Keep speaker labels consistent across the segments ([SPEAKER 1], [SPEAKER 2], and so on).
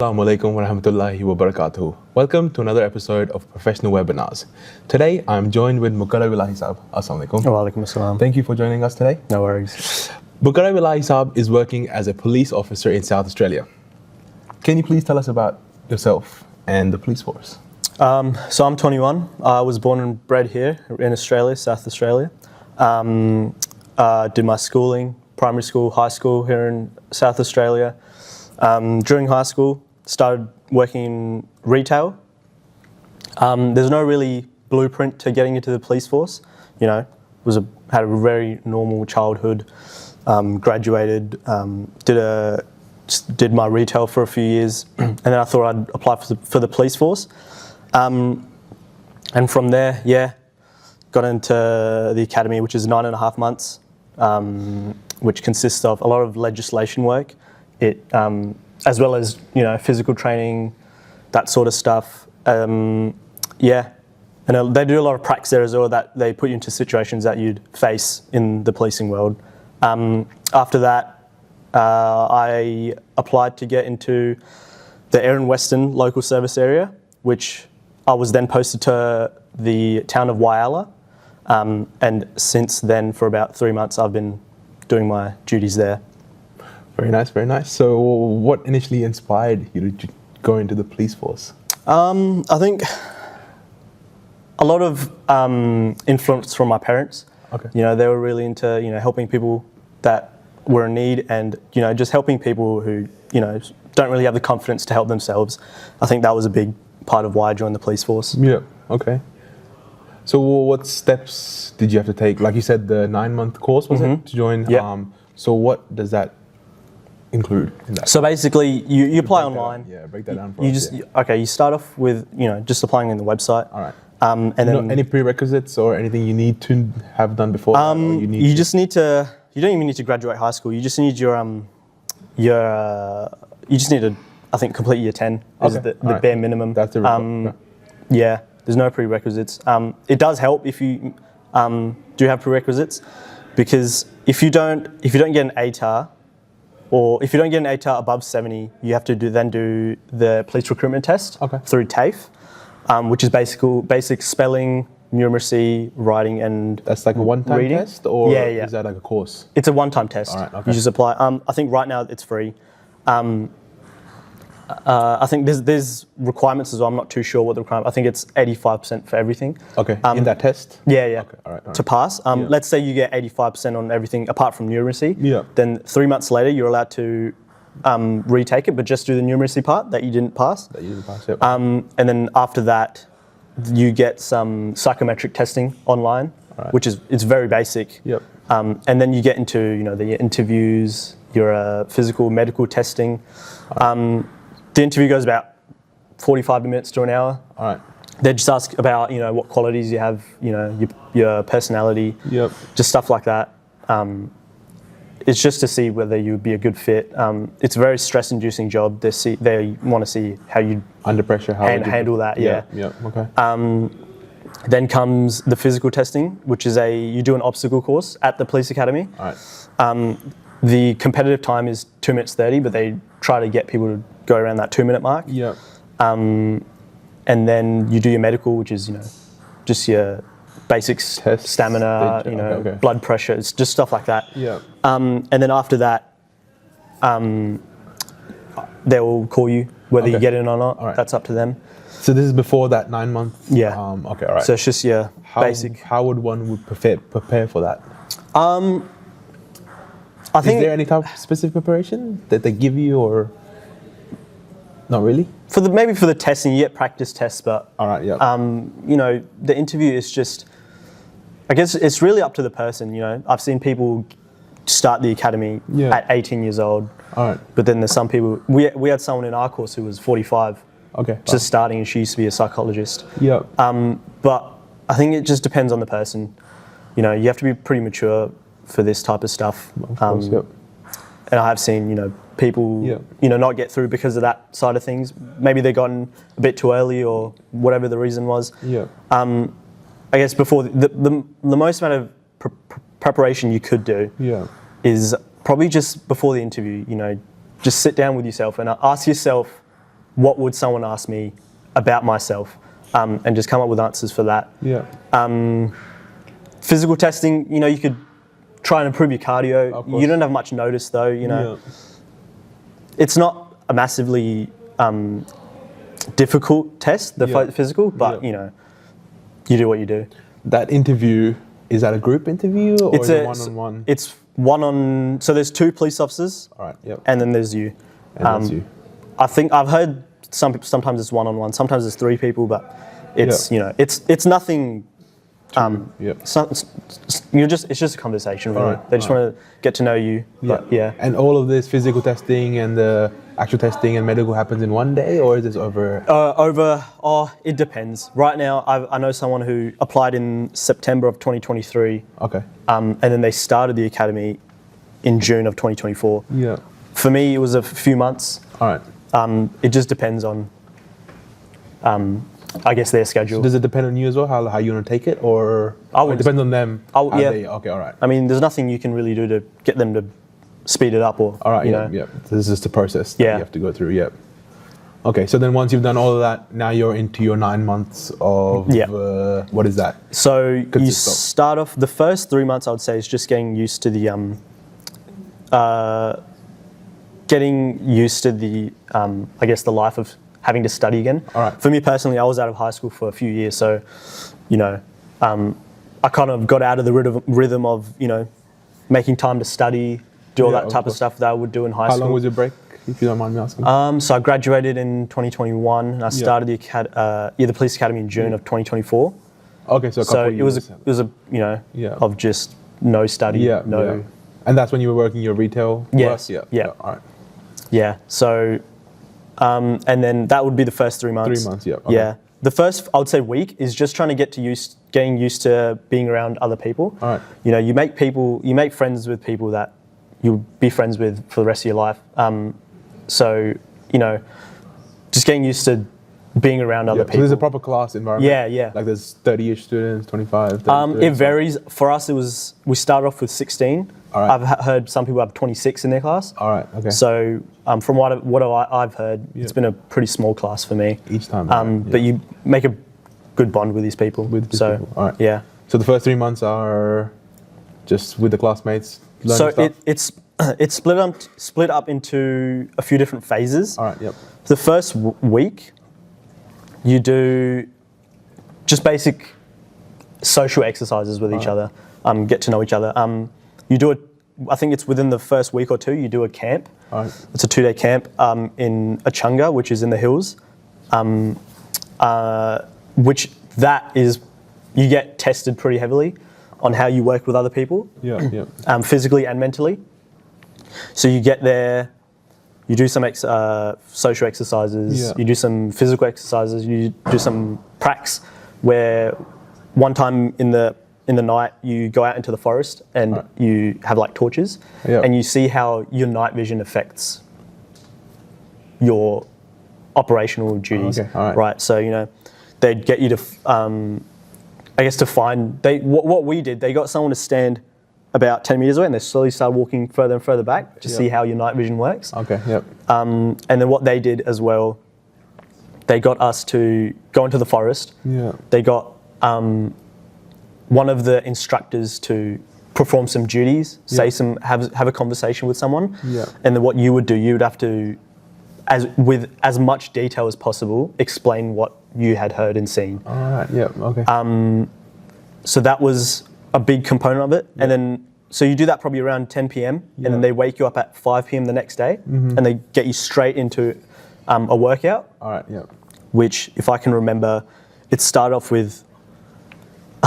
[SPEAKER 1] Assalamu alaikum wa rahmatullahi wa barakatuh. Welcome to another episode of Professional Webinars. Today I'm joined with Mukarram Ilahi Saab. Assalamu alaikum.
[SPEAKER 2] Wa alaikum assalam.
[SPEAKER 1] Thank you for joining us today.
[SPEAKER 2] No worries.
[SPEAKER 1] Mukarram Ilahi Saab is working as a police officer in South Australia. Can you please tell us about yourself and the police force?
[SPEAKER 2] So I'm 21. I was born and bred here in Australia, South Australia. Did my schooling, primary school, high school here in South Australia. During high school, started working in retail. There's no really blueprint to getting into the police force. You know, had a very normal childhood. Graduated, did my retail for a few years, and then I thought I'd apply for the police force. And from there, got into the academy, which is 9.5 months, which consists of a lot of legislation work. As well as, you know, physical training, that sort of stuff. And they do a lot of practice there as well, that they put you into situations that you'd face in the policing world. After that, I applied to get into the Eyre and Western local service area, which I was then posted to the town of Whyalla. And since then, for about 3 months, I've been doing my duties there.
[SPEAKER 1] Very nice, very nice. So what initially inspired you to go into the police force?
[SPEAKER 2] I think a lot of influence from my parents.
[SPEAKER 1] Okay.
[SPEAKER 2] You know, they were really into, you know, helping people that were in need, and, you know, just helping people who, you know, don't really have the confidence to help themselves. I think that was a big part of why I joined the police force.
[SPEAKER 1] Yeah, okay. So what steps did you have to take? Like you said, the 9-month course, was it, to join?
[SPEAKER 2] Yeah.
[SPEAKER 1] So what does that include in that?
[SPEAKER 2] So basically, you apply online.
[SPEAKER 1] Yeah, break that down for
[SPEAKER 2] you
[SPEAKER 1] us.
[SPEAKER 2] just you start off with, you know, just applying on the website.
[SPEAKER 1] All right.
[SPEAKER 2] And then
[SPEAKER 1] any prerequisites or anything you need to have done before?
[SPEAKER 2] You just need to. You don't even need to graduate high school. You just need you just need to, I think, complete year 10 is the bare minimum.
[SPEAKER 1] That's the requirement.
[SPEAKER 2] Yeah, there's no prerequisites. It does help if you do have prerequisites, because if you don't get an ATAR, or if you don't get an ATAR above 70, you have to do the police recruitment test through TAFE, which is basic spelling, numeracy, writing, and
[SPEAKER 1] that's like a one-time
[SPEAKER 2] reading.
[SPEAKER 1] test, or
[SPEAKER 2] yeah.
[SPEAKER 1] is that like a course?
[SPEAKER 2] It's a one-time test.
[SPEAKER 1] All right, okay.
[SPEAKER 2] You just apply. I think right now it's free. I think there's requirements as well. I'm not too sure what the requirement. I think it's 85% for everything.
[SPEAKER 1] Okay. In that test?
[SPEAKER 2] Yeah.
[SPEAKER 1] Okay. All right.
[SPEAKER 2] To pass. Let's say you get 85% on everything apart from numeracy.
[SPEAKER 1] Yeah.
[SPEAKER 2] Then 3 months later, you're allowed to retake it, but just do the numeracy part that you didn't pass.
[SPEAKER 1] Yep.
[SPEAKER 2] And then after that, you get some psychometric testing online, which is very basic.
[SPEAKER 1] Yep.
[SPEAKER 2] And then you get into, you know, the interviews, your physical, medical testing. The interview goes about 45 minutes to an hour.
[SPEAKER 1] All right.
[SPEAKER 2] They just ask about, you know, what qualities you have, you know, your personality, just stuff like that. It's just to see whether you would be a good fit. It's a very stress-inducing job. They want to see how you
[SPEAKER 1] under pressure
[SPEAKER 2] handle that. Yeah.
[SPEAKER 1] Okay.
[SPEAKER 2] Then comes the physical testing, which is you do an obstacle course at the police academy.
[SPEAKER 1] All right.
[SPEAKER 2] The competitive time is 2 minutes 30, but they try to get people to go around that 2-minute mark.
[SPEAKER 1] Yeah.
[SPEAKER 2] And then you do your medical, which is, you know, just your basics,
[SPEAKER 1] Test
[SPEAKER 2] stamina,
[SPEAKER 1] stage.
[SPEAKER 2] you know,
[SPEAKER 1] Okay.
[SPEAKER 2] blood pressure. It's just stuff like that.
[SPEAKER 1] Yeah.
[SPEAKER 2] And then after that, they will call you whether you get in or not.
[SPEAKER 1] All right.
[SPEAKER 2] That's up to them.
[SPEAKER 1] So this is before that 9 month?
[SPEAKER 2] Yeah.
[SPEAKER 1] Okay. All right.
[SPEAKER 2] So it's just your basic.
[SPEAKER 1] How would one prepare for that?
[SPEAKER 2] I think
[SPEAKER 1] is there any type of specific preparation that they give you, or not really?
[SPEAKER 2] Maybe for the testing, you get practice tests, but
[SPEAKER 1] all right, yeah.
[SPEAKER 2] You know, the interview is just, I guess it's really up to the person. You know, I've seen people start the academy at 18 years old.
[SPEAKER 1] All right.
[SPEAKER 2] But then there's some people. We had someone in our course who was 45.
[SPEAKER 1] Okay.
[SPEAKER 2] Just starting, and she used to be a psychologist.
[SPEAKER 1] Yeah.
[SPEAKER 2] But I think it just depends on the person. You know, you have to be pretty mature for this type of stuff.
[SPEAKER 1] Of course, yep.
[SPEAKER 2] And I have seen, you know, people, you know, not get through because of that side of things. Maybe they gotten a bit too early, or whatever the reason was.
[SPEAKER 1] Yeah.
[SPEAKER 2] I guess before the most amount of preparation you could do is probably just before the interview. You know, just sit down with yourself and ask yourself what would someone ask me about myself, and just come up with answers for that.
[SPEAKER 1] Yeah.
[SPEAKER 2] Physical testing, you know, you could try and improve your cardio.
[SPEAKER 1] Of course.
[SPEAKER 2] You don't have much notice though, you know. It's not a massively difficult test, the physical, but you know, you do what you do.
[SPEAKER 1] That interview, is that a group interview or is it one-on-one?
[SPEAKER 2] It's one-on, so there's 2 police officers.
[SPEAKER 1] All right, yep.
[SPEAKER 2] And then there's you.
[SPEAKER 1] And that's you.
[SPEAKER 2] I think I've heard sometimes it's one-on-one, sometimes it's 3 people, but it's, you know, it's nothing. It's just a conversation, really.
[SPEAKER 1] Right,
[SPEAKER 2] they just want to get to know you. But, yeah.
[SPEAKER 1] And all of this physical testing and the actual testing and medical happens in one day, or is this over?
[SPEAKER 2] It depends. Right now, I know someone who applied in September of 2023.
[SPEAKER 1] Okay.
[SPEAKER 2] And then they started the academy in June of 2024.
[SPEAKER 1] Yeah.
[SPEAKER 2] For me, it was a few months.
[SPEAKER 1] All right.
[SPEAKER 2] It just depends on, I guess, their schedule.
[SPEAKER 1] So does it depend on you as well, how you want to take it, or it depends on them? Okay, all right.
[SPEAKER 2] I mean, there's nothing you can really do to get them to speed it up, or
[SPEAKER 1] all right,
[SPEAKER 2] you know.
[SPEAKER 1] This is just the process that you have to go through. Yeah. Okay, so then once you've done all of that, now you're into your 9 months of what is that?
[SPEAKER 2] So you start off the first 3 months. I would say is just getting used to the I guess the life of having to study again.
[SPEAKER 1] All right.
[SPEAKER 2] For me personally, I was out of high school for a few years, so you know, I kind of got out of the rhythm of, you know, making time to study, do all that type of stuff that I would do in high school.
[SPEAKER 1] How long was your break, if you don't mind me asking?
[SPEAKER 2] So I graduated in 2021, and I started the police academy in June of 2024.
[SPEAKER 1] Okay, so a couple of years.
[SPEAKER 2] it was a you know of just no study,
[SPEAKER 1] And that's when you were working your retail
[SPEAKER 2] Yes.
[SPEAKER 1] work?
[SPEAKER 2] Yeah.
[SPEAKER 1] All right.
[SPEAKER 2] Yeah. So, and then that would be the first 3 months.
[SPEAKER 1] 3 months, yeah. Okay.
[SPEAKER 2] Yeah. The first, I would say, week is just trying to getting used to being around other people.
[SPEAKER 1] All right.
[SPEAKER 2] You know, you make friends with people that you'll be friends with for the rest of your life. So, you know, just getting used to being around other people.
[SPEAKER 1] So there's a proper class environment?
[SPEAKER 2] Yeah.
[SPEAKER 1] Like there's 30-ish students, 25, 30
[SPEAKER 2] it varies. For us, we started off with 16.
[SPEAKER 1] All right.
[SPEAKER 2] I've heard some people have 26 in their class.
[SPEAKER 1] All right, okay.
[SPEAKER 2] So from what I've heard, it's been a pretty small class for me.
[SPEAKER 1] Each time.
[SPEAKER 2] But you make a good bond with these people.
[SPEAKER 1] People. All right.
[SPEAKER 2] Yeah.
[SPEAKER 1] So the first 3 months are just with the classmates learning stuff?
[SPEAKER 2] It's split up into a few different phases.
[SPEAKER 1] All right, yep.
[SPEAKER 2] The first week, you do just basic social exercises with each other, get to know each other. You do I think it's within the first week or 2, you do a camp.
[SPEAKER 1] All right.
[SPEAKER 2] It's a 2-day camp in Achunga, which is in the hills, which that is, you get tested pretty heavily on how you work with other people, physically and mentally. So you get there, you do some social exercises, you do some physical exercises, you do some pracs where one time in the night you go out into the forest and you have like torches and you see how your night vision affects your operational duties. Right. So, you know, they'd get you to, I guess to find, what we did, they got someone to stand about 10 meters away and they slowly started walking further and further back to see how your night vision works.
[SPEAKER 1] Okay, yep.
[SPEAKER 2] And then what they did as well, they got us to go into the forest.
[SPEAKER 1] Yeah.
[SPEAKER 2] They got one of the instructors to perform some duties, have a conversation with someone.
[SPEAKER 1] Yeah.
[SPEAKER 2] And then what you would do, you would have to, with as much detail as possible, explain what you had heard and seen.
[SPEAKER 1] All right, yeah, okay.
[SPEAKER 2] So that was a big component of it. Yeah. And then, so you do that probably around 10 p.m. and then they wake you up at 5 p.m. the next day and they get you straight into a workout.
[SPEAKER 1] All right, yeah.
[SPEAKER 2] Which, if I can remember, it started off with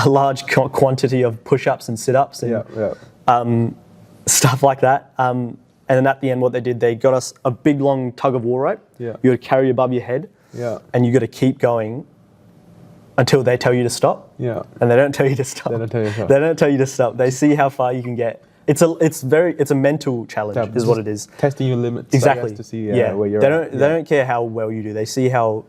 [SPEAKER 2] a large quantity of push-ups and sit-ups and stuff like that. And then at the end, what they did, they got us a big long tug of war rope.
[SPEAKER 1] Yeah.
[SPEAKER 2] You would carry above your head.
[SPEAKER 1] Yeah.
[SPEAKER 2] And you got to keep going until they tell you to stop.
[SPEAKER 1] Yeah.
[SPEAKER 2] And they don't tell you to stop.
[SPEAKER 1] They don't tell you to stop.
[SPEAKER 2] They don't tell you to stop. They see how far you can get. It's a mental challenge, is what it is.
[SPEAKER 1] Testing your limits.
[SPEAKER 2] Exactly.
[SPEAKER 1] I guess, to see where you're at.
[SPEAKER 2] They don't care how well you do. They see how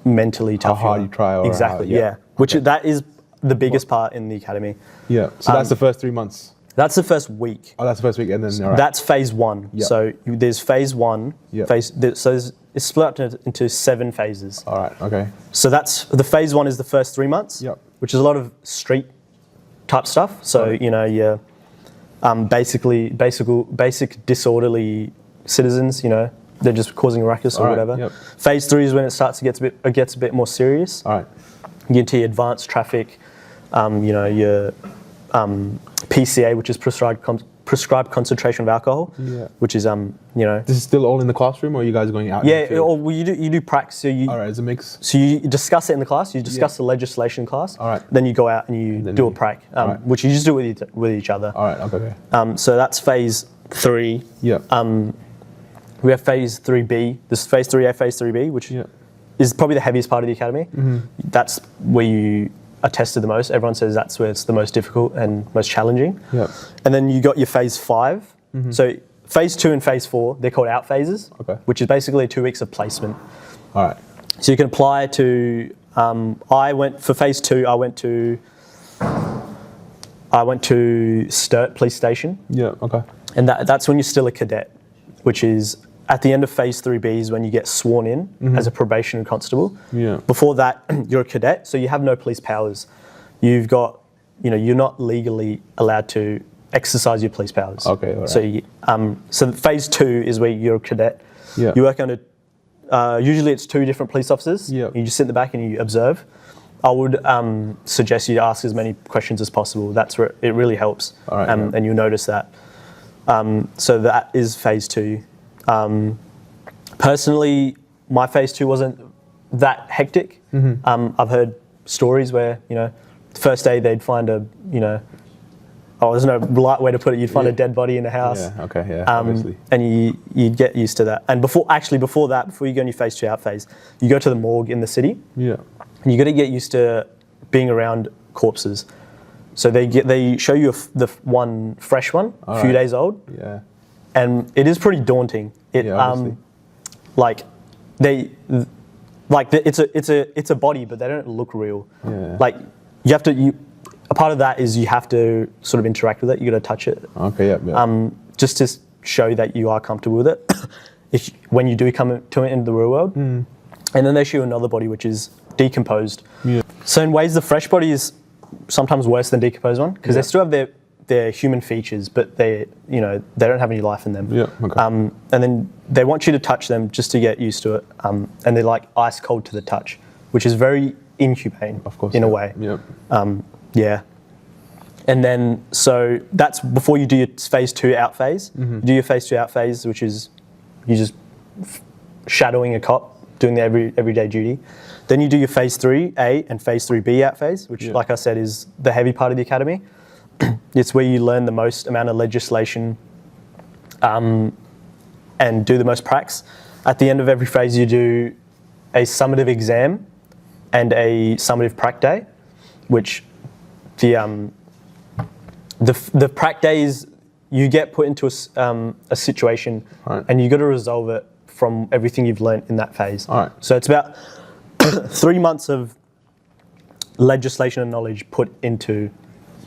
[SPEAKER 2] mentally tough
[SPEAKER 1] how hard you try.
[SPEAKER 2] Exactly. Which that is the biggest part in the academy.
[SPEAKER 1] Yeah. So that's the first 3 months.
[SPEAKER 2] That's the first week.
[SPEAKER 1] Oh, that's the first week, and then all right.
[SPEAKER 2] That's phase 1.
[SPEAKER 1] Yep.
[SPEAKER 2] So there's phase 1.
[SPEAKER 1] Yep.
[SPEAKER 2] It's split up into 7 phases.
[SPEAKER 1] All right. Okay.
[SPEAKER 2] So that's the phase 1 is the first 3 months,
[SPEAKER 1] Yep.
[SPEAKER 2] which is a lot of street type stuff. So
[SPEAKER 1] Right.
[SPEAKER 2] your basic disorderly citizens. They're just causing a ruckus or
[SPEAKER 1] All right,
[SPEAKER 2] whatever.
[SPEAKER 1] yep.
[SPEAKER 2] Phase 3 is when it gets a bit more serious.
[SPEAKER 1] All right.
[SPEAKER 2] You get into your advanced traffic, your PCA, which is prescribed concentration of alcohol,
[SPEAKER 1] Yeah.
[SPEAKER 2] which is
[SPEAKER 1] This is still all in the classroom, or are you guys going out? in
[SPEAKER 2] yeah.
[SPEAKER 1] the field?
[SPEAKER 2] Or you do pracs. So
[SPEAKER 1] All right, it's a mix.
[SPEAKER 2] So you discuss it in the class. You discuss the legislation class.
[SPEAKER 1] All right.
[SPEAKER 2] Then you go out and you do a prac,
[SPEAKER 1] right.
[SPEAKER 2] which you just do with each other.
[SPEAKER 1] All right. Okay.
[SPEAKER 2] So that's phase 3.
[SPEAKER 1] Yeah.
[SPEAKER 2] We have phase 3B. This is phase 3A, phase 3B, which
[SPEAKER 1] Yeah.
[SPEAKER 2] is probably the heaviest part of the academy. That's where you are tested the most. Everyone says that's where it's the most difficult and most challenging.
[SPEAKER 1] Yep.
[SPEAKER 2] And then you got your phase 5. So phase 2 and phase 4, they're called out phases,
[SPEAKER 1] Okay.
[SPEAKER 2] which is basically 2 weeks of placement.
[SPEAKER 1] All right.
[SPEAKER 2] So you can apply to. For phase 2. I went to Sturt Police Station,
[SPEAKER 1] Yeah. Okay.
[SPEAKER 2] and that's when you're still a cadet, which is at the end of phase 3B is when you get sworn in as a probationary constable.
[SPEAKER 1] Yeah.
[SPEAKER 2] Before that, you're a cadet, so you have no police powers. You've got, you're not legally allowed to exercise your police powers.
[SPEAKER 1] Okay, all right.
[SPEAKER 2] So phase 2 is where you're a cadet.
[SPEAKER 1] Yeah.
[SPEAKER 2] You work under. Usually it's 2 different police officers.
[SPEAKER 1] Yeah.
[SPEAKER 2] You just sit in the back and you observe. I would suggest you ask as many questions as possible. That's where it really helps.
[SPEAKER 1] All right, yeah.
[SPEAKER 2] And you'll notice that. So that is phase 2. Personally, my phase 2 wasn't that hectic. I've heard stories where, the first day they'd find there's no polite way to put it. You'd find a dead body in the house.
[SPEAKER 1] Yeah. Okay. Yeah. Obviously.
[SPEAKER 2] And you'd get used to that. And before you go in your phase 2 out phase, you go to the morgue in the city.
[SPEAKER 1] Yeah.
[SPEAKER 2] And you got to get used to being around corpses. So they show you the one fresh one, a few days old.
[SPEAKER 1] Yeah.
[SPEAKER 2] And it is pretty daunting.
[SPEAKER 1] Obviously.
[SPEAKER 2] It's a body, but they don't look real.
[SPEAKER 1] Yeah.
[SPEAKER 2] Like a part of that is you have to sort of interact with it. You got to touch it.
[SPEAKER 1] Okay. Yeah.
[SPEAKER 2] Just to show that you are comfortable with it. When you do come to it in the real world, and then they show you another body which is decomposed.
[SPEAKER 1] Yeah.
[SPEAKER 2] So in ways, the fresh body is sometimes worse than decomposed one because they still have their human features, but they don't have any life in them.
[SPEAKER 1] Yeah. Okay.
[SPEAKER 2] And then they want you to touch them just to get used to it, and they're like ice cold to the touch, which is very inhumane,
[SPEAKER 1] Of course.
[SPEAKER 2] in a
[SPEAKER 1] yeah.
[SPEAKER 2] way.
[SPEAKER 1] Yep.
[SPEAKER 2] Yeah. And then, so that's before you do your phase 2 out phase. You do your phase 2 out phase, which is you just shadowing a cop, doing the everyday duty. Then you do your phase 3A and phase 3B out phase, which, like I said, is the heavy part of the academy. It's where you learn the most amount of legislation and do the most pracs. At the end of every phase, you do a summative exam and a summative prac day, which the prac days, you get put into a situation and you got to resolve it from everything you've learned in that phase.
[SPEAKER 1] All right.
[SPEAKER 2] So it's about 3 months of legislation and knowledge put into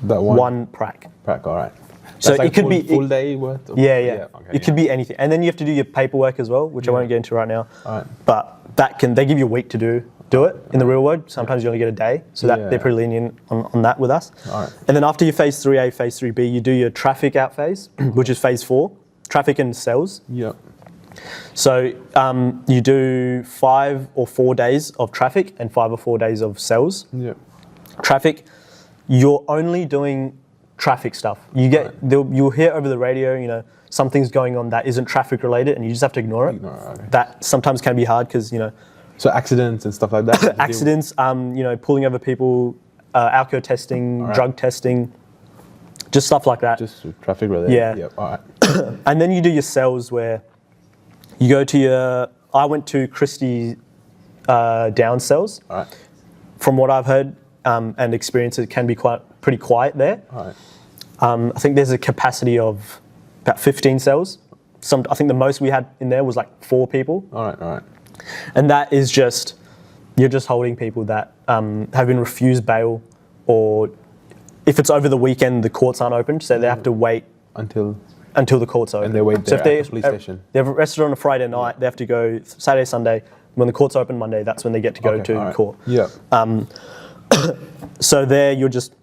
[SPEAKER 1] That
[SPEAKER 2] one prac.
[SPEAKER 1] Prac. All right.
[SPEAKER 2] So
[SPEAKER 1] That's like
[SPEAKER 2] it could be
[SPEAKER 1] full day worth.
[SPEAKER 2] Yeah.
[SPEAKER 1] Okay,
[SPEAKER 2] It could be anything, and then you have to do your paperwork as well, which I won't get into right now.
[SPEAKER 1] All right.
[SPEAKER 2] But they give you a week to do it in the real world. Sometimes you only get a day, so that they're pretty lenient on that with us.
[SPEAKER 1] All right.
[SPEAKER 2] And then after your phase 3A, phase 3B, you do your traffic out phase, which is phase 4, traffic and cells.
[SPEAKER 1] Yep.
[SPEAKER 2] So you do 5 or 4 days of traffic and 5 or 4 days of cells.
[SPEAKER 1] Yep.
[SPEAKER 2] Traffic, you're only doing traffic stuff. You'll hear over the radio, something's going on that isn't traffic related, and you just have to ignore it.
[SPEAKER 1] Okay.
[SPEAKER 2] That sometimes can be hard because
[SPEAKER 1] So accidents and stuff like that.
[SPEAKER 2] accidents, pulling over people, alcohol testing, drug testing, just stuff like that.
[SPEAKER 1] Just traffic related.
[SPEAKER 2] Yeah.
[SPEAKER 1] Yep. All right.
[SPEAKER 2] And then you do your cells where you go to I went to Christie Down cells.
[SPEAKER 1] All right.
[SPEAKER 2] From what I've heard and experienced, it can be pretty quiet there.
[SPEAKER 1] All right.
[SPEAKER 2] I think there's a capacity of about 15 cells. I think the most we had in there was like 4 people.
[SPEAKER 1] All right. All right.
[SPEAKER 2] And that is you're just holding people that have been refused bail or if it's over the weekend, the courts aren't open, so they have to wait
[SPEAKER 1] until
[SPEAKER 2] the courts are open.
[SPEAKER 1] And they wait there
[SPEAKER 2] so if
[SPEAKER 1] at the police station.
[SPEAKER 2] They're arrested on a Friday night, they have to go Saturday, Sunday. When the courts open Monday, that's when they get to go to court.
[SPEAKER 1] Yeah.
[SPEAKER 2] So there you're just...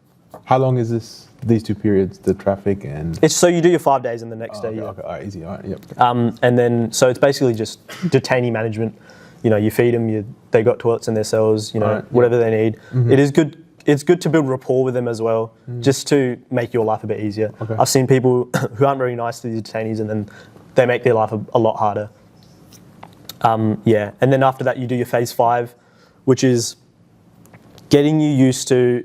[SPEAKER 1] How long is these 2 periods, the traffic and...
[SPEAKER 2] So you do your 5 days and the next day.
[SPEAKER 1] Okay,
[SPEAKER 2] Yeah.
[SPEAKER 1] okay, all right, easy, all right, yep.
[SPEAKER 2] And then, so it's basically just detainee management. You know, you feed them, they got toilets in their cells, you know, whatever they need. It is good. It's good to build rapport with them as well, just to make your life a bit easier.
[SPEAKER 1] Okay.
[SPEAKER 2] I've seen people who aren't very nice to the detainees, and then they make their life a lot harder. Yeah, and then after that you do your phase 5, which is getting you used to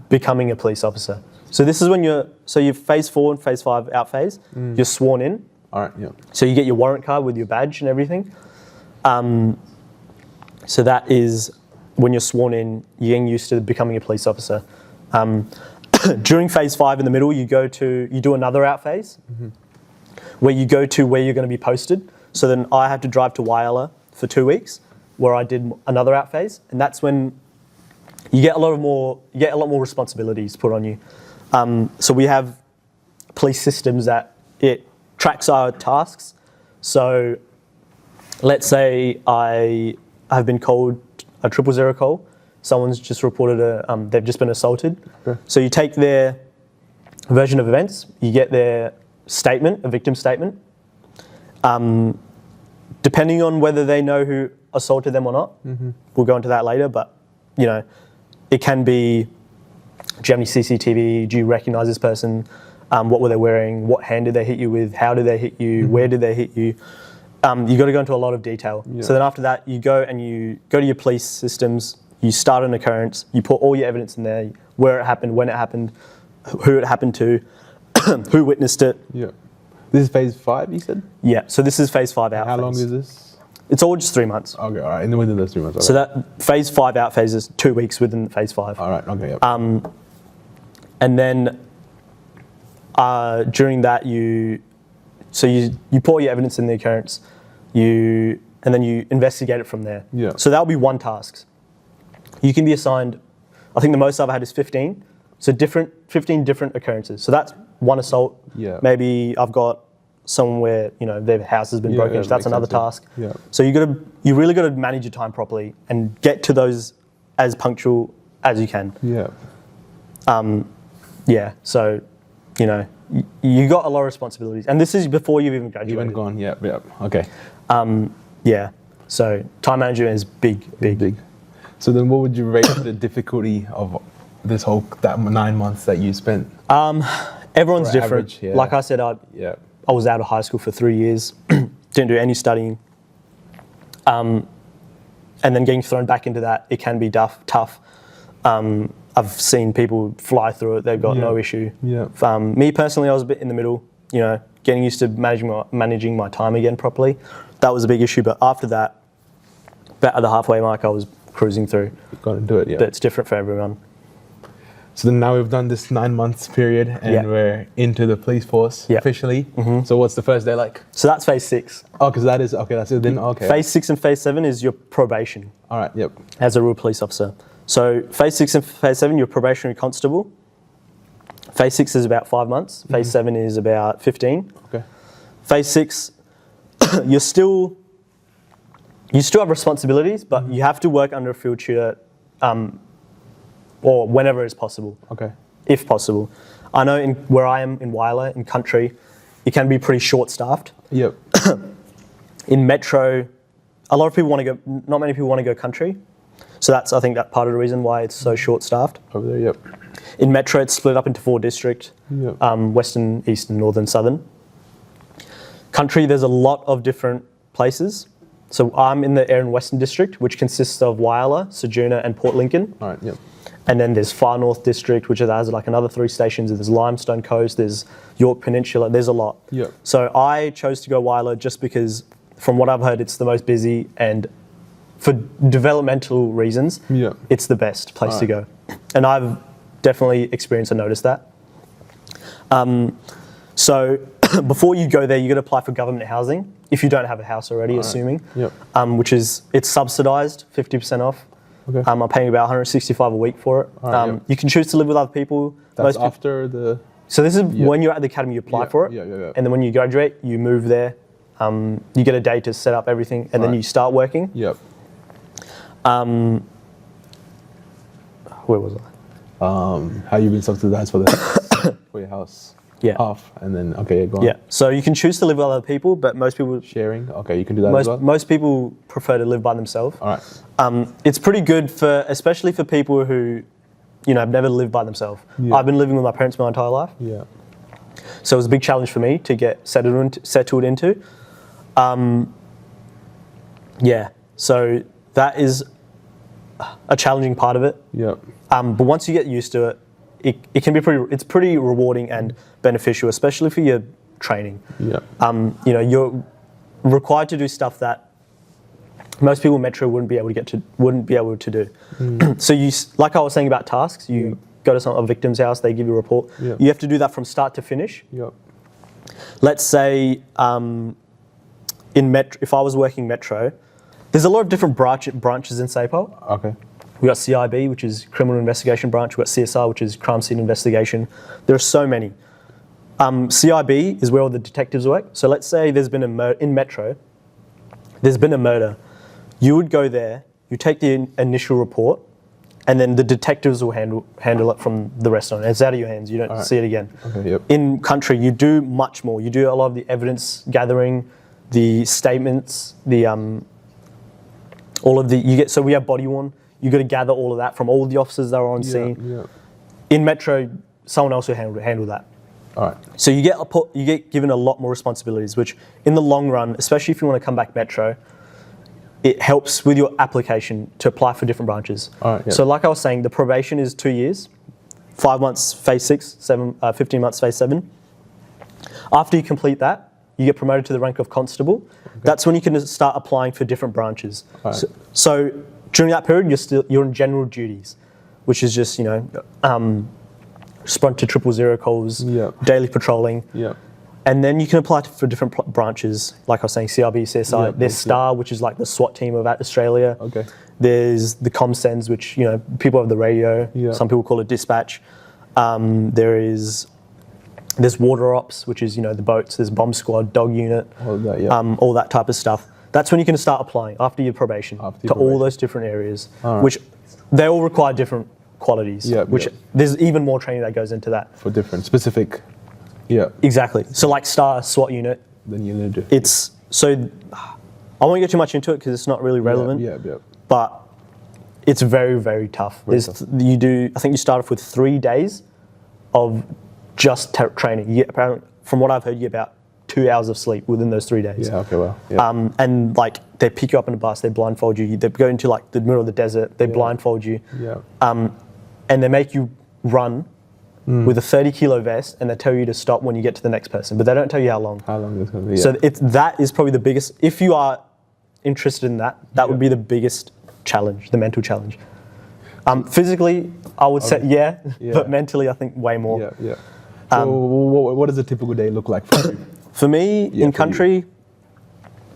[SPEAKER 2] becoming a police officer. So this is when you're phase 4 and phase 5 out phase, you're sworn in.
[SPEAKER 1] All right, yeah.
[SPEAKER 2] So you get your warrant card with your badge and everything. So that is when you're sworn in, you're getting used to becoming a police officer. During phase 5 in the middle, you do another out phase where you go to where you're going to be posted. So then I had to drive to Whyalla for 2 weeks where I did another out phase, and that's when you get a lot more responsibilities put on you. So we have police systems that it tracks our tasks. So let's say I have been called a 000 call. Someone's just reported they've just been assaulted. Okay. So you take their version of events, you get their statement, a victim statement. Depending on whether they know who assaulted them or not, we'll go into that later, but you know, it can be, do you have any CCTV? Do you recognize this person? What were they wearing? What hand did they hit you with? How did they hit you? Where did they hit you? You got to go into a lot of detail. Yeah. So then after that, you go to your police systems, you start an occurrence, you put all your evidence in there, where it happened, when it happened, who it happened to, who witnessed it.
[SPEAKER 1] Yeah. This is phase 5, you said?
[SPEAKER 2] Yeah, so this is phase 5 out phase.
[SPEAKER 1] How long is this?
[SPEAKER 2] It's all just 3 months.
[SPEAKER 1] Okay, all right, and within those 3 months. Okay.
[SPEAKER 2] So that phase 5 out phase is 2 weeks within phase 5.
[SPEAKER 1] All right, okay, yep.
[SPEAKER 2] And then during that you put all your evidence in the occurrence, and then you investigate it from there.
[SPEAKER 1] Yeah.
[SPEAKER 2] So that'll be one task. You can be assigned, I think the most I've had is 15. So 15 different occurrences. So that's one assault.
[SPEAKER 1] Yeah.
[SPEAKER 2] Maybe I've got someone where, you know, their house has been broken into. That's another task.
[SPEAKER 1] Yeah.
[SPEAKER 2] So you really got to manage your time properly and get to those as punctual as you can.
[SPEAKER 1] Yeah.
[SPEAKER 2] Yeah. So, you know, you got a lot of responsibilities, and this is before you've even graduated.
[SPEAKER 1] You've been gone. Yeah. Yeah. Okay.
[SPEAKER 2] Yeah. So time management is big.
[SPEAKER 1] So then, what would you rate the difficulty of this that 9 months that you spent?
[SPEAKER 2] Everyone's different.
[SPEAKER 1] Average, yeah.
[SPEAKER 2] Like I said, I was out of high school for 3 years, didn't do any studying. And then getting thrown back into that, it can be tough. I've seen people fly through it, they've got no issue.
[SPEAKER 1] Yeah.
[SPEAKER 2] Me personally, I was a bit in the middle, you know, getting used to managing my time again properly. That was a big issue, but after that, about at the halfway mark, I was cruising through.
[SPEAKER 1] You've got to do it, yeah.
[SPEAKER 2] But it's different for everyone.
[SPEAKER 1] So then now we've done this 9 months period and we're into the police force officially. So what's the first day like?
[SPEAKER 2] So that's phase 6.
[SPEAKER 1] Oh, because that's it then, okay.
[SPEAKER 2] Phase 6 and phase 7 is your probation.
[SPEAKER 1] All right, yep.
[SPEAKER 2] As a real police officer. So phase 6 and phase 7, you're probationary constable. Phase 6 is about 5 months. Phase 7 is about 15.
[SPEAKER 1] Okay.
[SPEAKER 2] Phase 6, you still have responsibilities, but you have to work under a field tutor or whenever it's possible.
[SPEAKER 1] Okay.
[SPEAKER 2] If possible. I know where I am in Whyalla, in country, it can be pretty short-staffed.
[SPEAKER 1] Yep.
[SPEAKER 2] In metro, a lot of people want to go, not many people want to go country. So I think that's part of the reason why it's so short-staffed.
[SPEAKER 1] Over there, yep.
[SPEAKER 2] In metro, it's split up into 4 districts,
[SPEAKER 1] Yep.
[SPEAKER 2] Western, Eastern, Northern, Southern. Country, there's a lot of different places. So I'm in the Eyre and Western District, which consists of Whyalla, Ceduna and Port Lincoln.
[SPEAKER 1] All right, yep.
[SPEAKER 2] And then there's Far North District, which has like another 3 stations. There's Limestone Coast, there's York Peninsula, there's a lot.
[SPEAKER 1] Yep.
[SPEAKER 2] So I chose to go Whyalla just because, from what I've heard, it's the most busy, and for developmental reasons, it's the best place to go. And I've definitely experienced and noticed that. So before you go there, you got to apply for government housing if you don't have a house already, assuming, which is, it's subsidised, 50% off.
[SPEAKER 1] Okay.
[SPEAKER 2] I'm paying about 165 a week for it. You can choose to live with other people.
[SPEAKER 1] That's after the...
[SPEAKER 2] So this is when you're at the academy, you apply for it. And then when you graduate, you move there. You get a day to set up everything, and then you start working.
[SPEAKER 1] Yep.
[SPEAKER 2] Where was I?
[SPEAKER 1] How you been subsidized for the for your house?
[SPEAKER 2] Yeah.
[SPEAKER 1] Half, and then go on.
[SPEAKER 2] Yeah. So you can choose to live with other people, but most people
[SPEAKER 1] sharing. Okay, you can do that as well.
[SPEAKER 2] Most people prefer to live by themselves.
[SPEAKER 1] All right.
[SPEAKER 2] It's pretty good especially for people who, have never lived by themselves.
[SPEAKER 1] Yeah.
[SPEAKER 2] I've been living with my parents my entire life.
[SPEAKER 1] Yeah.
[SPEAKER 2] So it was a big challenge for me to get settled into. So that is a challenging part of it.
[SPEAKER 1] Yeah.
[SPEAKER 2] But once you get used to it, it can be it's pretty rewarding and beneficial, especially for your training.
[SPEAKER 1] Yeah.
[SPEAKER 2] You're required to do stuff that most people in Metro wouldn't be able to do. So you, like I was saying about tasks, you go to a victim's house, they give you a report.
[SPEAKER 1] Yeah.
[SPEAKER 2] You have to do that from start to finish.
[SPEAKER 1] Yeah.
[SPEAKER 2] Let's say if I was working Metro, there's a lot of different branches in SAPOL.
[SPEAKER 1] Okay.
[SPEAKER 2] We've got CIB, which is Criminal Investigation Branch. We've got CSR, which is Crime Scene Investigation. There are so many. CIB is where all the detectives work. So let's say there's been in Metro, there's been a murder. You would go there, you take the initial report, and then the detectives will handle it from the rest on it. It's out of your hands. You don't see it again. Okay, yep. In country, you do much more. You do a lot of the evidence gathering, the statements, so we have body worn. You got to gather all of that from all the officers that are on scene.
[SPEAKER 1] Yeah.
[SPEAKER 2] In Metro, someone else will handle that.
[SPEAKER 1] All right.
[SPEAKER 2] So you get given a lot more responsibilities, which in the long run, especially if you want to come back Metro, it helps with your application to apply for different branches.
[SPEAKER 1] All right, yeah.
[SPEAKER 2] So like I was saying, the probation is 2 years, 5 months phase 6, 15 months phase 7. After you complete that, you get promoted to the rank of constable. Okay. That's when you can start applying for different branches. All right. So during that period, you're in general duties, which is just respond to 000 calls, daily patrolling. Yeah. And then you can apply for different branches, like I was saying, CRB, CSI. There's STAR, which is like the SWAT team of Australia. Okay. There's the ComSens, which people have the radio. Yeah. Some people call it dispatch. There's water ops, which is the boats. There's bomb squad, dog unit, all that type of stuff. That's when you can start applying after your probation to all those different areas, which they all require different qualities. Yeah. Which there's even more training that goes into that
[SPEAKER 1] for different specific. Yeah.
[SPEAKER 2] Exactly. So like STAR, SWAT unit.
[SPEAKER 1] Then you need to.
[SPEAKER 2] It's so. I won't get too much into it because it's not really relevant. Yeah. But it's very, very tough. I think you start off with 3 days of just training. Apparently, from what I've heard, you get about 2 hours of sleep within those 3 days. Yeah. Okay. Well. Yeah. And like they pick you up in a bus, they blindfold you. They go into like the middle of the desert. They blindfold you. Yeah. And they make you run. With a 30-kilo vest, and they tell you to stop when you get to the next person, but they don't tell you how long. How long it's going to be? Yeah. So that is probably the biggest. If you are interested in that, would be the biggest challenge, the mental challenge. Physically, I would say but mentally, I think way more. Yeah, yeah.
[SPEAKER 1] So what does a typical day look like for you?
[SPEAKER 2] For me, in country,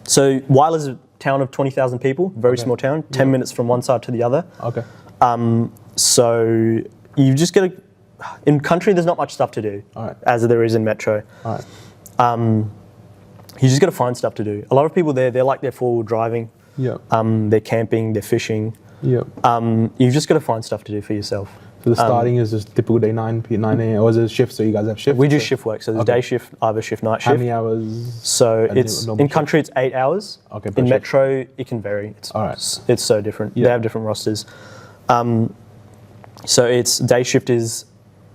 [SPEAKER 2] so Wyler is a town of 20,000 people, very small town, 10 minutes from one side to the other. Okay. So you just get to. In country, there's not much stuff to do, as there is in Metro. All right. You just got to find stuff to do. A lot of people there, they're like they're forward driving. Yeah. They're camping, they're fishing. Yeah. You've just got to find stuff to do for yourself.
[SPEAKER 1] So the starting is just typical day 9 a.m. Or is it shift? So you guys have shift?
[SPEAKER 2] We do shift work. So there's day shift, either shift, night shift.
[SPEAKER 1] How many hours?
[SPEAKER 2] So it's in country, it's 8 hours. Okay. In Metro, it can vary. It's so different. Yeah. They have different rosters. So it's day shift is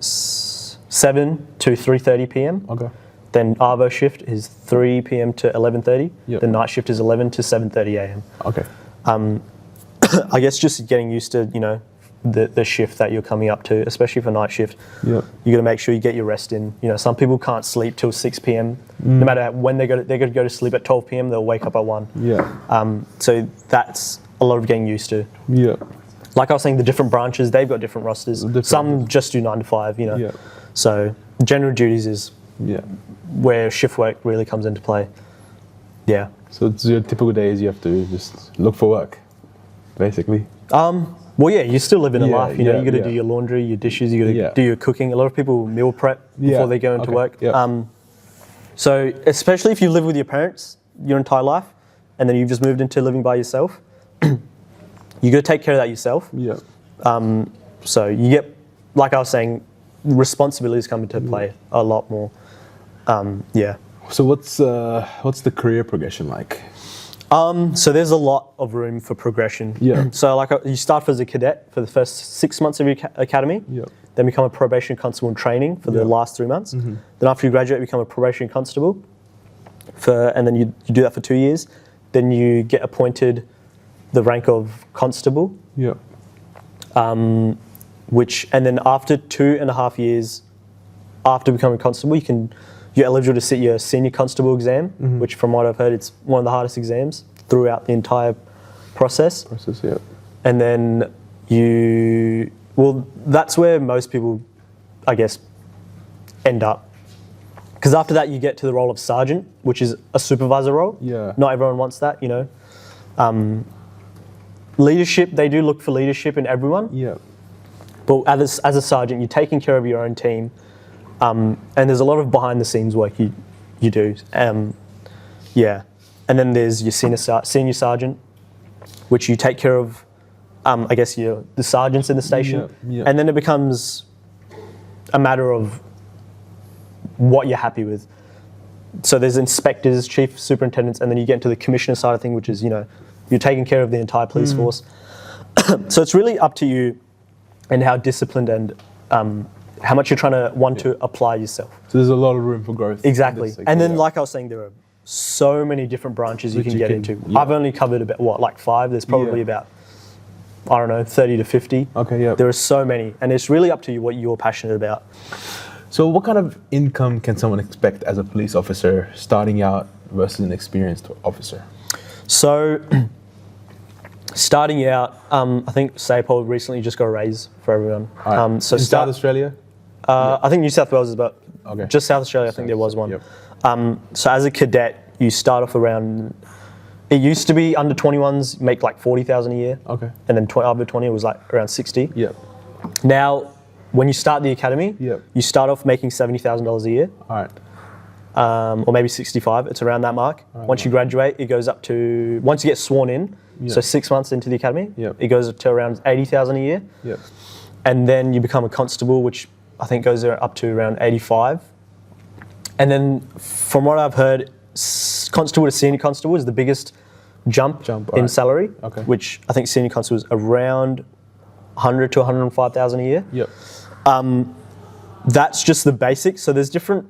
[SPEAKER 2] 7 to 3:30 p.m. Okay. Then Arvo shift is 3 p.m. to 11:30. Yep. The night shift is 11 to 7:30 a.m. Okay. I guess just getting used to the shift that you're coming up to, especially for night shift. Yep. You got to make sure you get your rest in. Some people can't sleep till 6 p.m. No matter when they're going to go to sleep at 12 p.m. They'll wake up at 1. Yeah. So that's a lot of getting used to. Yeah. Like I was saying, the different branches, they've got different rosters. Some just do 9 to 5, Yeah. So general duties is where shift work really comes into play. Yeah.
[SPEAKER 1] So it's your typical days you have to just look for work, basically.
[SPEAKER 2] Well, yeah, you're still living a
[SPEAKER 1] Yeah,
[SPEAKER 2] life. You know,
[SPEAKER 1] yeah,
[SPEAKER 2] you got to
[SPEAKER 1] yeah.
[SPEAKER 2] do your laundry, your dishes, you got to
[SPEAKER 1] Yeah.
[SPEAKER 2] do your cooking. A lot of people meal prep before they go into
[SPEAKER 1] okay,
[SPEAKER 2] work.
[SPEAKER 1] yeah.
[SPEAKER 2] So especially if you live with your parents your entire life, and then you've just moved into living by yourself, you got to take care of that yourself.
[SPEAKER 1] Yeah.
[SPEAKER 2] So you get, like I was saying, responsibilities come into play a lot more. Yeah.
[SPEAKER 1] So what's the career progression like?
[SPEAKER 2] So there's a lot of room for progression.
[SPEAKER 1] Yeah.
[SPEAKER 2] So like you start as a cadet for the first 6 months of your academy.
[SPEAKER 1] Yeah.
[SPEAKER 2] Then become a probation constable in training for the last 3 months.
[SPEAKER 1] Mm-hmm.
[SPEAKER 2] Then after you graduate, you become a probation constable. And then you do that for 2 years. Then you get appointed the rank of constable.
[SPEAKER 1] Yeah.
[SPEAKER 2] And then after 2.5 years after becoming constable, you're eligible to sit your senior constable exam, which from what I've heard, it's one of the hardest exams throughout the entire process.
[SPEAKER 1] Yeah.
[SPEAKER 2] And then that's where most people, I guess, end up. Because after that, you get to the role of sergeant, which is a supervisor role.
[SPEAKER 1] Yeah.
[SPEAKER 2] Not everyone wants that, you know. Leadership, they do look for leadership in everyone.
[SPEAKER 1] Yeah.
[SPEAKER 2] But as a sergeant, you're taking care of your own team. And there's a lot of behind the scenes work you do. Yeah. And then there's your senior sergeant, which you take care of, I guess, the sergeants in the station.
[SPEAKER 1] Yeah.
[SPEAKER 2] And then it becomes a matter of what you're happy with. So there's inspectors, chief superintendents, and then you get into the commissioner side of thing, which is, you know, you're taking care of the entire police force. So it's really up to you and how disciplined and how much you're trying to to apply yourself.
[SPEAKER 1] So there's a lot of room for growth.
[SPEAKER 2] Exactly. And then, like I was saying, there are so many different branches you can get into.
[SPEAKER 1] Yeah.
[SPEAKER 2] I've only covered about, like 5? There's probably about, I don't know, 30 to 50.
[SPEAKER 1] Okay, yeah.
[SPEAKER 2] There are so many. And it's really up to you what you're passionate about.
[SPEAKER 1] So what kind of income can someone expect as a police officer starting out versus an experienced officer?
[SPEAKER 2] So, starting out, I think SAPOL recently just got a raise for everyone.
[SPEAKER 1] Right.
[SPEAKER 2] So
[SPEAKER 1] in South Australia?
[SPEAKER 2] I think New South Wales is about,
[SPEAKER 1] Okay.
[SPEAKER 2] just South Australia, I think there was one.
[SPEAKER 1] Yep.
[SPEAKER 2] So as a cadet, you start off around, it used to be under 21s make like 40,000 a year.
[SPEAKER 1] Okay.
[SPEAKER 2] And then over 20 it was like around 60.
[SPEAKER 1] Yep.
[SPEAKER 2] Now, when you start the academy,
[SPEAKER 1] Yep.
[SPEAKER 2] you start off making $70,000 a year.
[SPEAKER 1] All right.
[SPEAKER 2] Or maybe 65, it's around that mark. Once you graduate, it goes up to, once you get sworn in, so 6 months into the academy, it goes up to around 80,000 a year.
[SPEAKER 1] Yep.
[SPEAKER 2] And then you become a constable, which I think goes up to around 85. And then from what I've heard, constable to senior constable is the biggest jump in salary, which I think senior constable is around 100 to 105,000 a year.
[SPEAKER 1] Yep.
[SPEAKER 2] That's just the basics. So there's different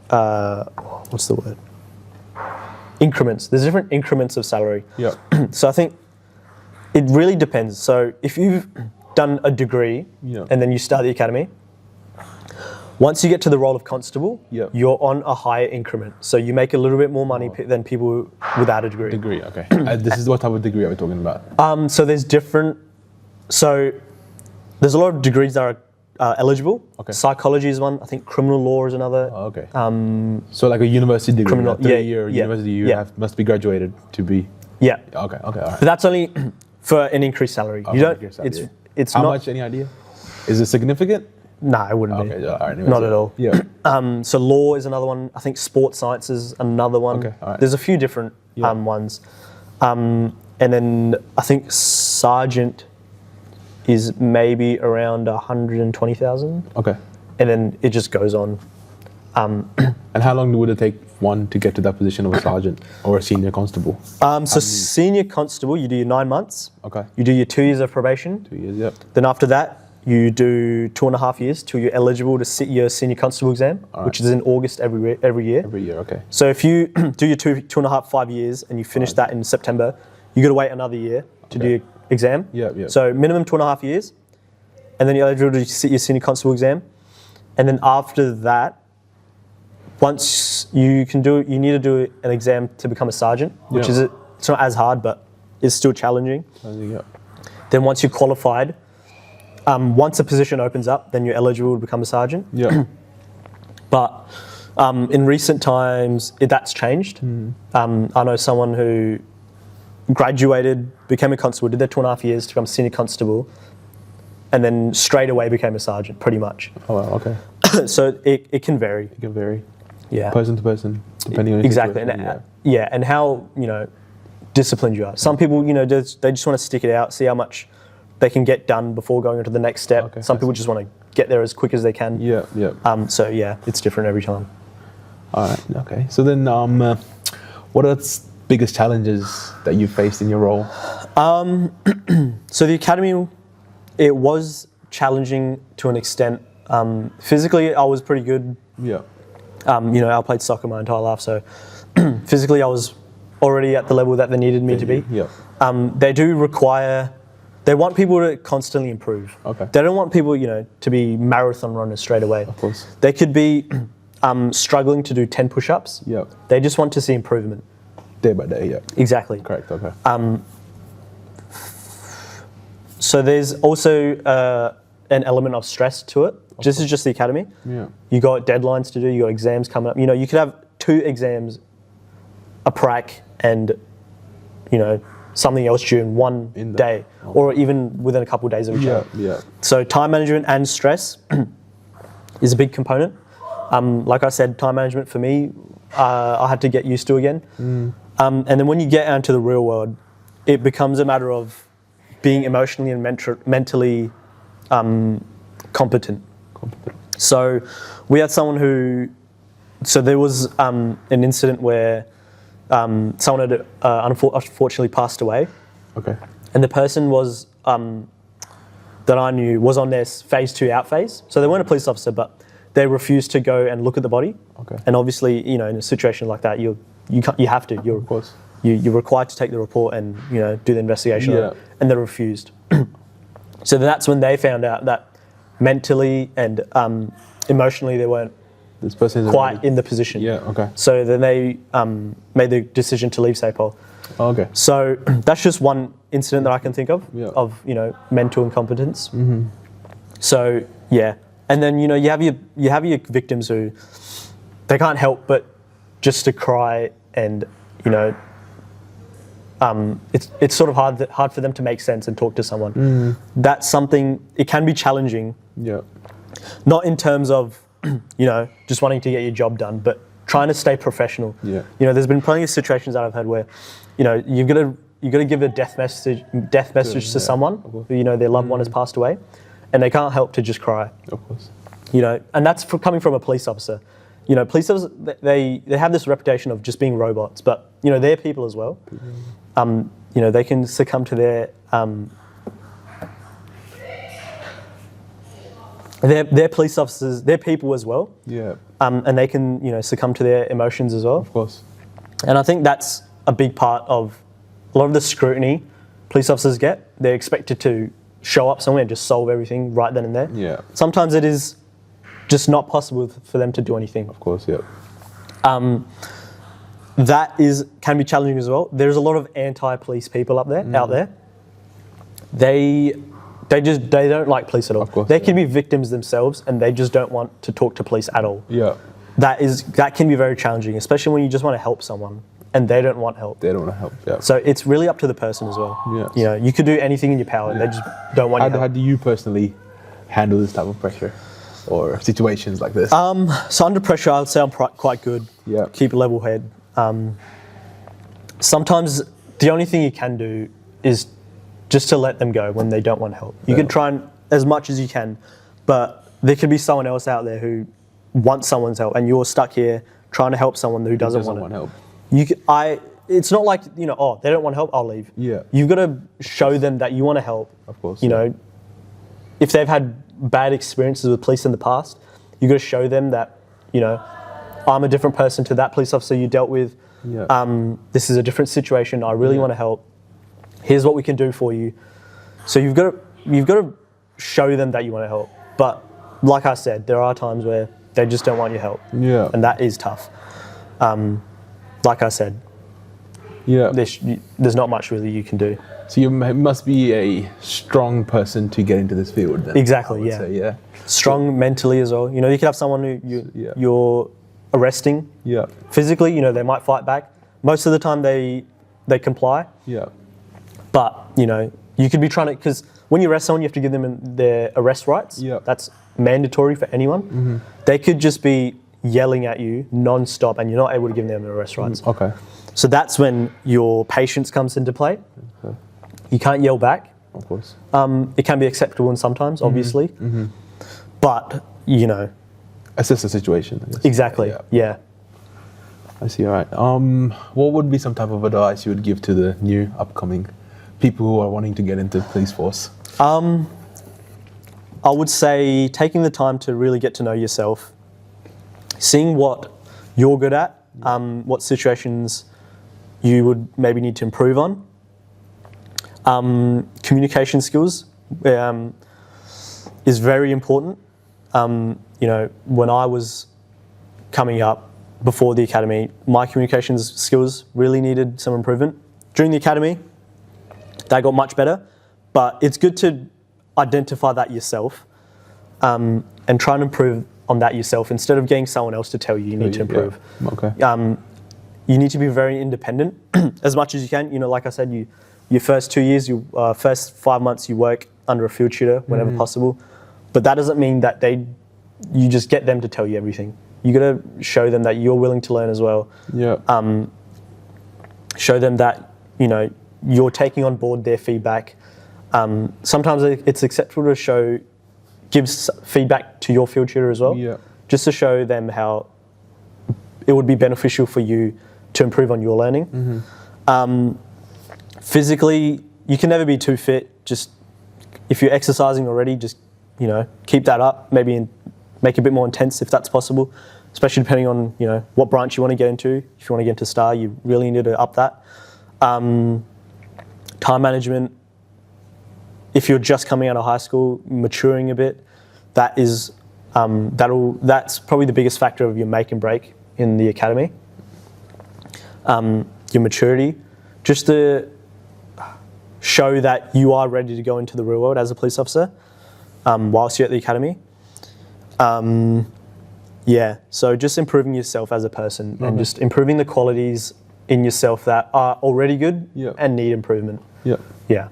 [SPEAKER 2] what's the word? Increments. There's different increments of salary.
[SPEAKER 1] Yep.
[SPEAKER 2] So I think it really depends. So if you've done a degree and then you start the academy, once you get to the role of constable, you're on a higher increment. So you make a little bit more money than people without a degree.
[SPEAKER 1] Degree, okay. This is what type of degree are we talking about?
[SPEAKER 2] So there's a lot of degrees that are eligible.
[SPEAKER 1] Okay.
[SPEAKER 2] Psychology is one. I think criminal law is another.
[SPEAKER 1] Oh, okay. So like a university degree,
[SPEAKER 2] criminal-
[SPEAKER 1] a 3-year university, you must be graduated to be.
[SPEAKER 2] Yeah.
[SPEAKER 1] Okay. All right.
[SPEAKER 2] But that's only for an increased salary. You don't.
[SPEAKER 1] Increased salary,
[SPEAKER 2] It's
[SPEAKER 1] How
[SPEAKER 2] not.
[SPEAKER 1] much? Any idea? Is it significant?
[SPEAKER 2] Nah, it wouldn't be.
[SPEAKER 1] Okay. All right.
[SPEAKER 2] Not at all.
[SPEAKER 1] Yeah.
[SPEAKER 2] So law is another one. I think sports science is another one.
[SPEAKER 1] Okay, all right.
[SPEAKER 2] There's a few different ones. And then I think sergeant is maybe around 120,000.
[SPEAKER 1] Okay.
[SPEAKER 2] And then it just goes on.
[SPEAKER 1] And how long would it take one to get to that position of a sergeant or a senior constable?
[SPEAKER 2] So senior constable, you do your 9 months.
[SPEAKER 1] Okay.
[SPEAKER 2] You do your 2 years of probation.
[SPEAKER 1] 2 years. Yep.
[SPEAKER 2] Then after that, you do 2.5 years till you're eligible to sit your senior constable exam, which is in August every year.
[SPEAKER 1] Every year. Okay.
[SPEAKER 2] So if you do your 2.5, 5 years and you finish that in September, you got to wait another year to do your exam.
[SPEAKER 1] Yeah.
[SPEAKER 2] So minimum 2.5 years, and then you're eligible to sit your senior constable exam, and then after that, once you can do, you need to do an exam to become a sergeant, which is it's not as hard, but it's still challenging. Then once you're qualified, once a position opens up, then you're eligible to become a sergeant.
[SPEAKER 1] Yeah.
[SPEAKER 2] But in recent times, that's changed. I know someone who graduated, became a constable, did their 2.5 years to become senior constable, and then straight away became a sergeant, pretty much.
[SPEAKER 1] Oh, wow, okay.
[SPEAKER 2] So it can vary.
[SPEAKER 1] It can vary.
[SPEAKER 2] Yeah.
[SPEAKER 1] Person to person, depending on the
[SPEAKER 2] exactly.
[SPEAKER 1] situation.
[SPEAKER 2] And, and how, disciplined you are. Some people, they just want to stick it out, see how much they can get done before going on to the next step.
[SPEAKER 1] Okay,
[SPEAKER 2] Some people just want to get there as quick as they can.
[SPEAKER 1] Yeah.
[SPEAKER 2] So yeah, it's different every time.
[SPEAKER 1] All right. Okay. So then, what are the biggest challenges that you faced in your role?
[SPEAKER 2] So the academy, it was challenging to an extent. Physically, I was pretty good.
[SPEAKER 1] Yeah.
[SPEAKER 2] I played soccer my entire life, so physically I was already at the level that they needed me to be.
[SPEAKER 1] Yeah.
[SPEAKER 2] They want people to constantly improve.
[SPEAKER 1] Okay.
[SPEAKER 2] They don't want people, to be marathon runners straight away.
[SPEAKER 1] Of course.
[SPEAKER 2] They could be struggling to do 10 push-ups.
[SPEAKER 1] Yeah.
[SPEAKER 2] They just want to see improvement.
[SPEAKER 1] Day by day, yeah.
[SPEAKER 2] Exactly.
[SPEAKER 1] Correct, okay.
[SPEAKER 2] So there's also an element of stress to it. This is just the academy.
[SPEAKER 1] Yeah.
[SPEAKER 2] You got deadlines to do, you got exams coming up. You could have 2 exams, a prac, and, something else due in one day, or even within a couple of days of each other.
[SPEAKER 1] Yeah.
[SPEAKER 2] So time management and stress is a big component. Like I said, time management for me, I had to get used to again. And then when you get out into the real world, it becomes a matter of being emotionally and mentally competent. So we had someone there was an incident where someone had unfortunately passed away.
[SPEAKER 1] Okay.
[SPEAKER 2] And the person was, that I knew, was on their phase 2 out phase. So they weren't a police officer, but they refused to go and look at the body.
[SPEAKER 1] Okay.
[SPEAKER 2] And obviously, in a situation like that, you have to.
[SPEAKER 1] Of course.
[SPEAKER 2] You're required to take the report and do the investigation.
[SPEAKER 1] Yeah.
[SPEAKER 2] And they refused. So that's when they found out that mentally and emotionally they weren't
[SPEAKER 1] this person
[SPEAKER 2] quite in the position.
[SPEAKER 1] Yeah. Okay.
[SPEAKER 2] So then they made the decision to leave SAPOL.
[SPEAKER 1] Oh, okay.
[SPEAKER 2] So that's just one incident that I can think of,
[SPEAKER 1] Yeah.
[SPEAKER 2] of mental incompetence.
[SPEAKER 1] Mm-hmm.
[SPEAKER 2] So yeah, and then you have your victims who they can't help but just to cry, and it's sort of hard for them to make sense and talk to someone.
[SPEAKER 1] Mm.
[SPEAKER 2] That's something, it can be challenging.
[SPEAKER 1] Yeah.
[SPEAKER 2] Not in terms of just wanting to get your job done, but trying to stay professional.
[SPEAKER 1] Yeah.
[SPEAKER 2] There's been plenty of situations that I've had where you've got to give a death message to someone who their loved one has passed away, and they can't help to just cry.
[SPEAKER 1] Of course.
[SPEAKER 2] And that's coming from a police officer. Police officers, they have this reputation of just being robots, but they're people as well. They can succumb to they're police officers, they're people as well.
[SPEAKER 1] Yeah.
[SPEAKER 2] And they can succumb to their emotions as well.
[SPEAKER 1] Of course.
[SPEAKER 2] And I think that's a big part of a lot of the scrutiny police officers get. They're expected to show up somewhere and just solve everything right then and there.
[SPEAKER 1] Yeah.
[SPEAKER 2] Sometimes it is just not possible for them to do anything.
[SPEAKER 1] Of course, yeah.
[SPEAKER 2] That can be challenging as well. There's a lot of anti-police people out there. They don't like police at all.
[SPEAKER 1] Of course,
[SPEAKER 2] they can be victims themselves, and they just don't want to talk to police at all.
[SPEAKER 1] Yeah.
[SPEAKER 2] That can be very challenging, especially when you just want to help someone and they don't want help.
[SPEAKER 1] They don't want to help, yeah.
[SPEAKER 2] So it's really up to the person as well.
[SPEAKER 1] Yes.
[SPEAKER 2] You could do anything in your power, and they just don't want your help.
[SPEAKER 1] How do you personally handle this type of pressure or situations like this?
[SPEAKER 2] So under pressure, I'd say I'm quite good.
[SPEAKER 1] Yeah.
[SPEAKER 2] Keep a level head. Sometimes the only thing you can do is just to let them go when they don't want help. You can try and, as much as you can, but there could be someone else out there who wants someone's help, and you're stuck here trying to help someone who doesn't want
[SPEAKER 1] help.
[SPEAKER 2] It's not like, they don't want help, I'll leave.
[SPEAKER 1] Yeah.
[SPEAKER 2] You've got to show them that you want to help.
[SPEAKER 1] Of course.
[SPEAKER 2] If they've had bad experiences with police in the past, you've got to show them that, I'm a different person to that police officer you dealt with.
[SPEAKER 1] Yeah.
[SPEAKER 2] This is a different situation. I really want to help. Here's what we can do for you. So you've got to show them that you want to help. But like I said, there are times where they just don't want your help.
[SPEAKER 1] Yeah.
[SPEAKER 2] And that is tough. Like I said,
[SPEAKER 1] yeah.
[SPEAKER 2] There's not much really you can do.
[SPEAKER 1] So you must be a strong person to get into this field then.
[SPEAKER 2] Exactly, yeah.
[SPEAKER 1] Say, yeah.
[SPEAKER 2] Strong mentally as well. You could have someone who you're arresting.
[SPEAKER 1] Yeah.
[SPEAKER 2] Physically, they might fight back. Most of the time they comply.
[SPEAKER 1] Yeah.
[SPEAKER 2] But, you know, you could be trying to, because when you arrest someone, you have to give them their arrest rights.
[SPEAKER 1] Yep.
[SPEAKER 2] That's mandatory for anyone. They could just be yelling at you non-stop and you're not able to give them their arrest rights.
[SPEAKER 1] Okay.
[SPEAKER 2] So that's when your patience comes into play.
[SPEAKER 1] Okay.
[SPEAKER 2] You can't yell back.
[SPEAKER 1] Of course.
[SPEAKER 2] It can be acceptable in sometimes, obviously. But, you know.
[SPEAKER 1] Assess the situation, I guess.
[SPEAKER 2] Exactly, yeah.
[SPEAKER 1] I see, all right. What would be some type of advice you would give to the new upcoming people who are wanting to get into the police force?
[SPEAKER 2] I would say taking the time to really get to know yourself, seeing what you're good at, what situations you would maybe need to improve on. Communication skills is very important. You know, when I was coming up before the academy, my communications skills really needed some improvement. During the academy, they got much better, but it's good to identify that yourself and try and improve on that yourself instead of getting someone else to tell you need to improve.
[SPEAKER 1] Yeah. Okay.
[SPEAKER 2] You need to be very independent as much as you can. You know, like I said, your first 2 years, first 5 months, you work under a field tutor whenever possible, but that doesn't mean that you just get them to tell you everything. You got to show them that you're willing to learn as well.
[SPEAKER 1] Yeah.
[SPEAKER 2] Show them that, you know, you're taking on board their feedback. Sometimes it's acceptable to give feedback to your field tutor as well, just to show them how it would be beneficial for you to improve on your learning. Physically, you can never be too fit. Just if you're exercising already, just, you know, keep that up. Maybe make it a bit more intense if that's possible, especially depending on, you know, what branch you want to get into. If you want to get into STAR, you really need to up that. Time management. If you're just coming out of high school, maturing a bit, that's probably the biggest factor of your make and break in the academy. Your maturity, just to show that you are ready to go into the real world as a police officer whilst you're at the academy. So just improving yourself as a person and just improving the qualities in yourself that are already good and need improvement.
[SPEAKER 1] Yeah.
[SPEAKER 2] Yeah.